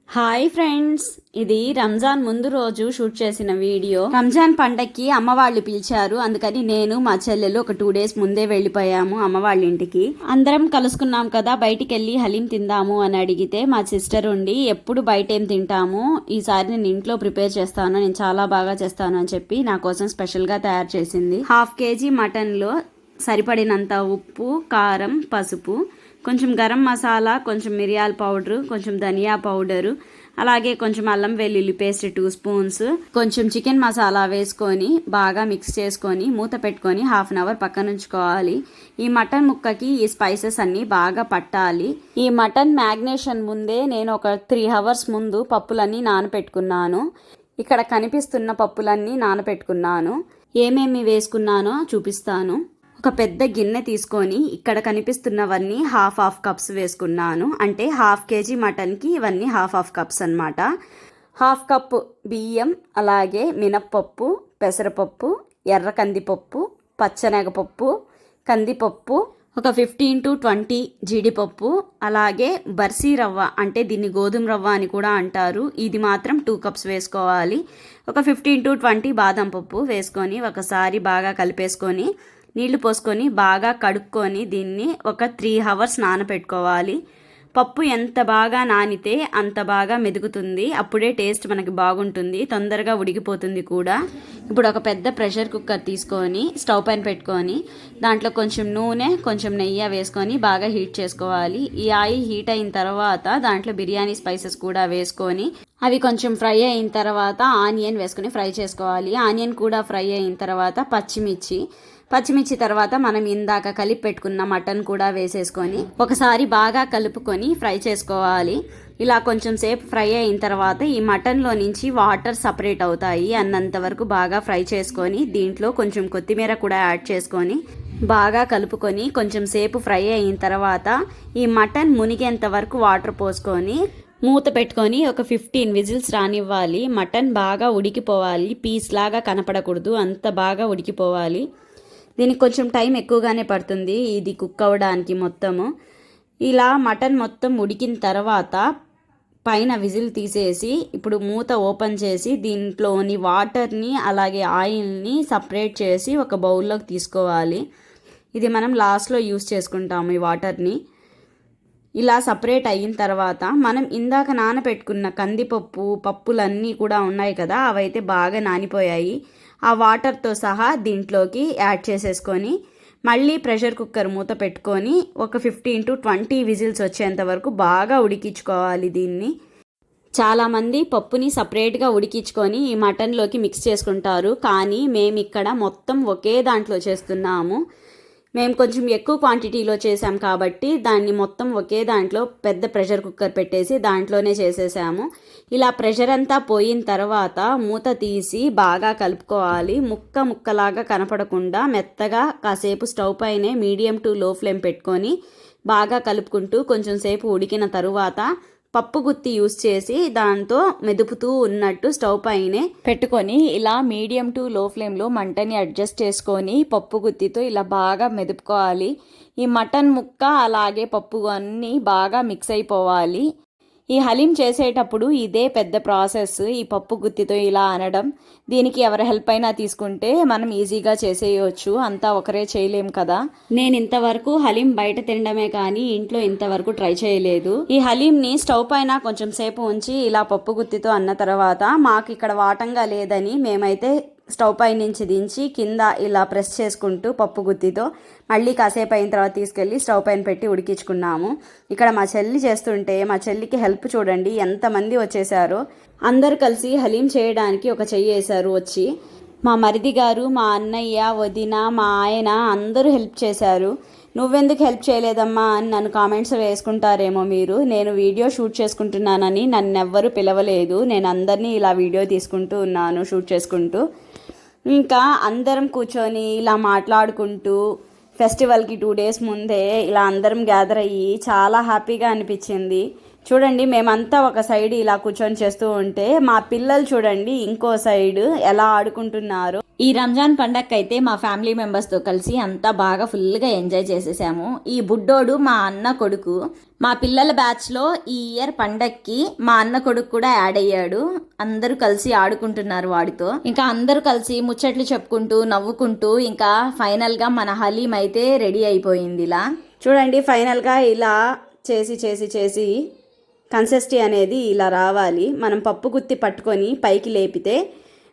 Hi friends, ఇది రంజాన్ ముందు రోజు షూట్ చేసిన వీడియో. రంజాన్ పండక్కి అమ్మ వాళ్ళు పిలిచారు, అందుకని నేను మా చెల్లెలు ఒక 2 days ముందే వెళ్ళిపోయాము అమ్మ వాళ్ళ ఇంటికి. అందరం కలుసుకున్నాం కదా, బయటికి వెళ్ళి హలీం తిందాము అని అడిగితే మా సిస్టర్ ఉండి ఎప్పుడు బయట ఏం తింటాము, ఈసారి నేను ఇంట్లో ప్రిపేర్ చేస్తాను, నేను చాలా బాగా చేస్తాను అని చెప్పి నా కోసం స్పెషల్గా తయారు చేసింది. 1/2 kg మటన్లో సరిపడినంత ఉప్పు, కారం, పసుపు, కొంచెం గరం మసాలా, కొంచెం మిరియాల పౌడరు, కొంచెం ధనియా పౌడరు, అలాగే కొంచెం అల్లం వెల్లుల్లి పేస్ట్ 2 spoons, కొంచెం చికెన్ మసాలా వేసుకొని బాగా మిక్స్ చేసుకొని మూత పెట్టుకొని 1/2 hour పక్కన ఉంచుకోవాలి. ఈ మటన్ ముక్కకి ఈ స్పైసెస్ అన్నీ బాగా పట్టాలి. ఈ మటన్ మ్యాగ్నేషన్ ముందే నేను ఒక 3 hours ముందు పప్పులన్నీ నానపెట్టుకున్నాను. ఇక్కడ కనిపిస్తున్న పప్పులన్నీ నానపెట్టుకున్నాను. ఏమేమి వేసుకున్నానో చూపిస్తాను. ఒక పెద్ద గిన్నె తీసుకొని ఇక్కడ కనిపిస్తున్నవన్నీ 1/2 cups వేసుకున్నాను. అంటే 1/2 kg మటన్కి ఇవన్నీ 1/2 cups అనమాట. 1/2 cup బియ్యం, అలాగే మినప్పప్పు, పెసరపప్పు, ఎర్ర కందిపప్పు, పచ్చనగపప్పు, కందిపప్పు, ఒక 15 to 20 జీడిపప్పు, అలాగే బర్సీ రవ్వ, అంటే దీన్ని గోధుమ రవ్వ అని కూడా అంటారు. ఇది మాత్రం 2 cups వేసుకోవాలి. ఒక 15 to 20 బాదం పప్పు వేసుకొని ఒకసారి బాగా కలిపేసుకొని నీళ్లు పోసుకొని బాగా కడుక్కొని దీన్ని ఒక 3 hours నానపెట్టుకోవాలి. పప్పు ఎంత బాగా నానితే అంత బాగా మెదుగుతుంది, అప్పుడే టేస్ట్ మనకి బాగుంటుంది, తొందరగా ఉడికిపోతుంది కూడా. ఇప్పుడు ఒక పెద్ద ప్రెషర్ కుక్కర్ తీసుకొని స్టవ్ పైన పెట్టుకొని దాంట్లో కొంచెం నూనె, కొంచెం నెయ్యి వేసుకొని బాగా హీట్ చేసుకోవాలి. ఈ ఆయిల్ హీట్ అయిన తర్వాత దాంట్లో బిర్యానీ స్పైసెస్ కూడా వేసుకొని అవి కొంచెం ఫ్రై అయిన తర్వాత ఆనియన్ వేసుకొని ఫ్రై చేసుకోవాలి. ఆనియన్ కూడా ఫ్రై అయిన తర్వాత పచ్చిమిర్చి తర్వాత మనం ఇందాక కలిపి పెట్టుకున్న మటన్ కూడా వేసేసుకొని ఒకసారి బాగా కలుపుకొని ఫ్రై చేసుకోవాలి. ఇలా కొంచెం సేపు ఫ్రై అయిన తర్వాత ఈ మటన్లో నుంచి వాటర్ సపరేట్ అవుతాయి అన్నంత వరకు బాగా ఫ్రై చేసుకొని దీంట్లో కొంచెం కొత్తిమీర కూడా యాడ్ చేసుకొని బాగా కలుపుకొని కొంచెం సేపు ఫ్రై అయిన తర్వాత ఈ మటన్ మునిగేంత వరకు వాటర్ పోసుకొని మూత పెట్టుకొని ఒక 15 whistles రానివ్వాలి. మటన్ బాగా ఉడికిపోవాలి, పీస్ లాగా కనపడకూడదు, అంత బాగా ఉడికిపోవాలి. దీనికి కొంచెం టైం ఎక్కువగానే పడుతుంది ఇది కుక్ అవ్వడానికి మొత్తము. ఇలా మటన్ మొత్తం ఉడికిన తర్వాత పైన విజిల్ తీసేసి ఇప్పుడు మూత ఓపెన్ చేసి దీంట్లోని వాటర్ని అలాగే ఆయిల్ని సపరేట్ చేసి ఒక బౌల్లోకి తీసుకోవాలి. ఇది మనం లాస్ట్లో యూస్ చేసుకుంటాము ఈ వాటర్ని. ఇలా సపరేట్ అయిన తర్వాత మనం ఇందాక నానబెట్టుకున్న కందిపప్పు, పప్పులన్నీ కూడా ఉన్నాయి కదా, అవైతే బాగా నానిపోయాయి. ఆ వాటర్తో సహా దీంట్లోకి యాడ్ చేసేసుకొని మళ్ళీ ప్రెషర్ కుక్కర్ మూత పెట్టుకొని ఒక 15 to 20 whistles వచ్చేంత వరకు బాగా ఉడికించుకోవాలి దీన్ని. చాలామంది పప్పుని సపరేట్గా ఉడికించుకొని ఈ మటన్లోకి మిక్స్ చేసుకుంటారు, కానీ మేము ఇక్కడ మొత్తం ఒకే దాంట్లో చేస్తున్నాము. మేము కొంచెం ఎక్కువ క్వాంటిటీలో చేసాం కాబట్టి దాన్ని మొత్తం ఒకే దాంట్లో పెద్ద ప్రెషర్ కుక్కర్ పెట్టేసి దాంట్లోనే చేసేసాము. ఇలా ప్రెషర్ అంతా పోయిన తర్వాత మూత తీసి బాగా కలుపుకోవాలి. ముక్కలాగా కనపడకుండా మెత్తగా కాసేపు స్టవ్ పైనే మీడియం టు లో ఫ్లేమ్ పెట్టుకొని బాగా కలుపుకుంటూ కొంచెం సేపు ఉడికిన తరువాత పప్పు గుత్తి యూస్ చేసి దాంతో మెదుపుతూ ఉన్నట్టు స్టవ్ పైనే పెట్టుకొని ఇలా మీడియం టు లో ఫ్లేమ్లో మంటని అడ్జస్ట్ చేసుకొని పప్పు గుత్తితో ఇలా బాగా మెదుపుకోవాలి. ఈ మటన్ ముక్క అలాగే పప్పు అన్నీ బాగా మిక్స్ అయిపోవాలి. ఈ హలీం చేసేటప్పుడు ఇదే పెద్ద ప్రాసెస్, ఈ పప్పు గుత్తితో ఇలా అనడం. దీనికి ఎవరి హెల్ప్ అయినా తీసుకుంటే మనం ఈజీగా చేసేయచ్చు, అంతా ఒకరే చేయలేం కదా. నేను ఇంతవరకు హలీం బయట తినడమే కానీ ఇంట్లో ఇంతవరకు ట్రై చేయలేదు. ఈ హలీంని స్టవ్ పైన కొంచెం సేపు ఉంచి ఇలా పప్పు గుత్తితో అన్న తర్వాత మాకు ఇక్కడ వాటంగా లేదని మేమైతే స్టవ్ పై నుంచి దించి కింద ఇలా ప్రెస్ చేసుకుంటూ పప్పు గుత్తితో మళ్ళీ కాసేపు అయిన తర్వాత తీసుకెళ్ళి స్టవ్ పైన పెట్టి ఉడికించుకున్నాము. ఇక్కడ మా చెల్లి చేస్తుంటే మా చెల్లికి హెల్ప్ చూడండి ఎంతమంది వచ్చేసారో. అందరు కలిసి హలీం చేయడానికి ఒక చెయ్యి వేశారు వచ్చి. మా మరిది గారు, మా అన్నయ్య, వదిన, మా ఆయన అందరూ హెల్ప్ చేశారు. నువ్వెందుకు హెల్ప్ చేయలేదమ్మా అని నన్ను కామెంట్స్ వేసుకుంటారేమో మీరు. నేను వీడియో షూట్ చేసుకుంటున్నానని నన్నెవ్వరూ పిలవలేదు. నేను అందరినీ ఇలా వీడియో తీసుకుంటూ ఉన్నాను షూట్ చేసుకుంటూ. ఇంకా అందరం కూర్చొని ఇలా మాట్లాడుకుంటూ ఫెస్టివల్కి 2 days ముందే ఇలా అందరం గ్యాదర్ అయ్యి చాలా హ్యాపీగా అనిపించింది. చూడండి మేమంతా ఒక సైడ్ ఇలా కూర్చొని చేస్తూ ఉంటే మా పిల్లలు చూడండి ఇంకో సైడ్ ఎలా ఆడుకుంటున్నారో. ఈ రంజాన్ పండగకి అయితే మా ఫ్యామిలీ మెంబర్స్తో కలిసి అంతా బాగా ఫుల్గా ఎంజాయ్ చేసేసాము. ఈ బుడ్డోడు మా అన్న కొడుకు. మా పిల్లల బ్యాచ్లో ఈ ఇయర్ పండక్కి మా అన్న కొడుకు కూడా యాడ్ అయ్యాడు. అందరూ కలిసి ఆడుకుంటున్నారు వాడితో. ఇంకా అందరూ కలిసి ముచ్చట్లు చెప్పుకుంటూ నవ్వుకుంటూ ఇంకా ఫైనల్గా మన హలీం అయితే రెడీ అయిపోయింది. ఇలా చూడండి, ఫైనల్గా ఇలా చేసి కన్సిస్టెన్సీ అనేది ఇలా రావాలి. మనం పప్పు గుత్తి పట్టుకొని పైకి లేపితే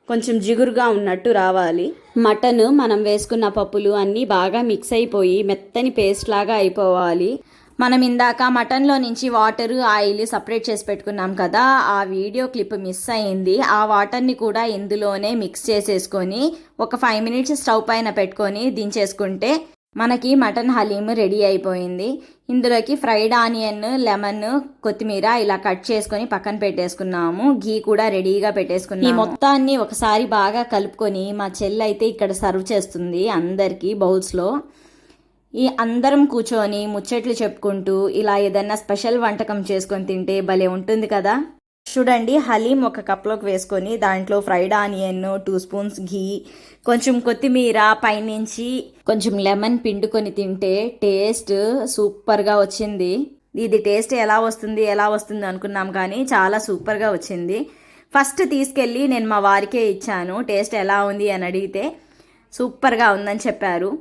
కొంచెం జిగురుగా ఉన్నట్టు రావాలి. మటన్ మనం వేసుకున్న పప్పులు అన్నీ బాగా మిక్స్ అయిపోయి మెత్తని పేస్ట్ లాగా అయిపోవాలి. మనం ఇందాక మటన్లో నుంచి వాటర్ ఆయిల్ సపరేట్ చేసి పెట్టుకున్నాం కదా, ఆ వీడియో క్లిప్ మిస్ అయింది. ఆ వాటర్ని కూడా ఇందులోనే మిక్స్ చేసేసుకొని ఒక 5 మినిట్స్ స్టవ్ పైన పెట్టుకొని దించేసుకుంటే మనకి మటన్ హలీం రెడీ అయిపోయింది. ఇందులోకి ఫ్రైడ్ ఆనియన్, లెమన్, కొత్తిమీర ఇలా కట్ చేసుకొని పక్కన పెట్టేసుకున్నాము. ఘీ కూడా రెడీగా పెట్టేసుకున్నాము. ఈ మొత్తాన్ని ఒకసారి బాగా కలుపుకొని మా చెల్లి అయితే ఇక్కడ సర్వ్ చేస్తుంది అందరికీ బౌల్స్లో. ఈ అందరం కూర్చొని ముచ్చట్లు చెప్పుకుంటూ ఇలా ఏదన్నా స్పెషల్ వంటకం చేసుకొని తింటే భలే ఉంటుంది కదా. చూడండి, హలీం ఒక కప్లోకి వేసుకొని దాంట్లో ఫ్రైడ్ ఆనియన్, 2 స్పూన్స్ ఘీ, కొంచెం కొత్తిమీర, పైనుంచి కొంచెం లెమన్ పిండుకొని తింటే టేస్ట్ సూపర్గా వచ్చింది. ఇది టేస్ట్ ఎలా వస్తుంది అనుకున్నాం కానీ చాలా సూపర్గా వచ్చింది. ఫస్ట్ తీసుకెళ్ళి నేను మా వారికే ఇచ్చాను. టేస్ట్ ఎలా ఉంది అని అడిగితే సూపర్గా ఉందని చెప్పారు.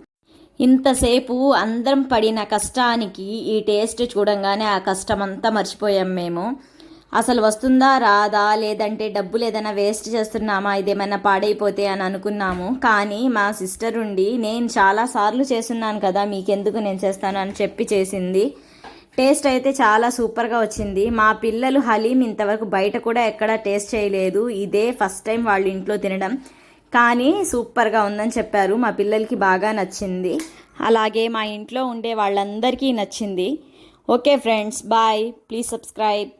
ఇంతసేపు అందరం పడిన కష్టానికి ఈ టేస్ట్ చూడంగానే ఆ కష్టమంతా మర్చిపోయాం మేము. అసలు వస్తుందా రాదా, లేదంటే డబ్బులు ఏదైనా వేస్ట్ చేస్తున్నామా, ఇదేమైనా పాడైపోతే అని అనుకున్నాము. కానీ మా సిస్టర్ ఉండి నేను చాలాసార్లు చేస్తున్నాను కదా, మీకెందుకు నేను చేస్తాను అని చెప్పి చేసింది. టేస్ట్ అయితే చాలా సూపర్గా వచ్చింది. మా పిల్లలు హలీం ఇంతవరకు బయట కూడా ఎక్కడా టేస్ట్ చేయలేదు. ఇదే ఫస్ట్ టైం వాళ్ళ ఇంట్లో తినడం. కానీ సూపర్గా ఉందని చెప్పారు. మా పిల్లలకి బాగా నచ్చింది. అలాగే మా ఇంట్లో ఉండే వాళ్ళందరికీ నచ్చింది. Okay friends, bye. Please subscribe.